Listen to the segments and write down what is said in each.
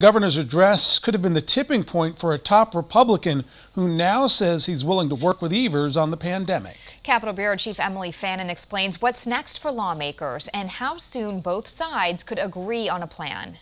Governor's address could have been the tipping point for a top Republican who now says he's willing to work with Evers on the pandemic. Capitol Bureau Chief Emily Fannin explains what's next for lawmakers and how soon both sides could agree on a plan.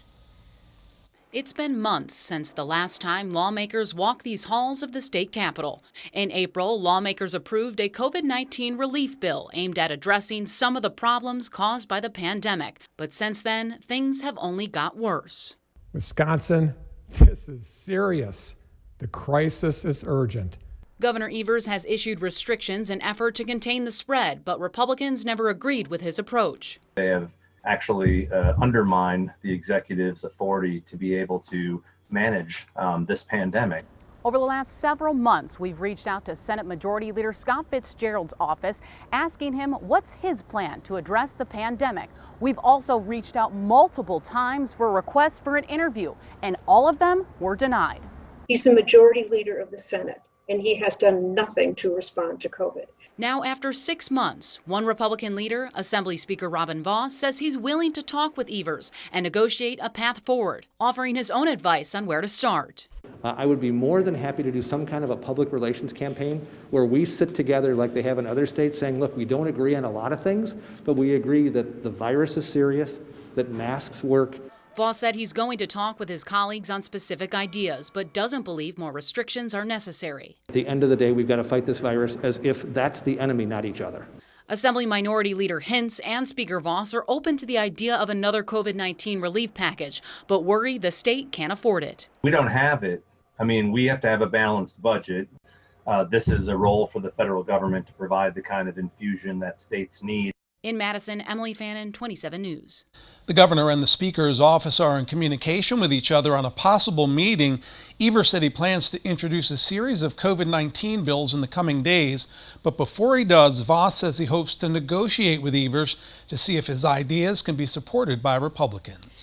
It's been months since the last time lawmakers walked these halls of the state capitol. In April, lawmakers approved a COVID-19 relief bill aimed at addressing some of the problems caused by the pandemic. But since then, things have only got worse. Wisconsin, this is serious. The crisis is urgent. Governor Evers has issued restrictions in effort to contain the spread, but Republicans never agreed with his approach. They have actually undermined the executive's authority to be able to manage this pandemic. Over the last several months, we've reached out to Senate Majority Leader Scott Fitzgerald's office, asking him what's his plan to address the pandemic. We've also reached out multiple times for requests for an interview, and all of them were denied. He's the majority leader of the Senate, and he has done nothing to respond to COVID. Now, after 6 months, one Republican leader, Assembly Speaker Robin Vos, says he's willing to talk with Evers and negotiate a path forward, offering his own advice on where to start. I would be more than happy to do some kind of a public relations campaign where we sit together like they have in other states saying, look, we don't agree on a lot of things, but we agree that the virus is serious, that masks work. Vos said he's going to talk with his colleagues on specific ideas, but doesn't believe more restrictions are necessary. At the end of the day, we've got to fight this virus as if that's the enemy, not each other. Assembly Minority Leader Hintz and Speaker Vos are open to the idea of another COVID-19 relief package, but worry the state can't afford it. We don't have it. I mean, we have to have a balanced budget. This is a role for the federal government to provide the kind of infusion that states need. In Madison, Emily Fannin, 27 News. The governor and the speaker's office are in communication with each other on a possible meeting. Evers said he plans to introduce a series of COVID-19 bills in the coming days. But before he does, Vos says he hopes to negotiate with Evers to see if his ideas can be supported by Republicans.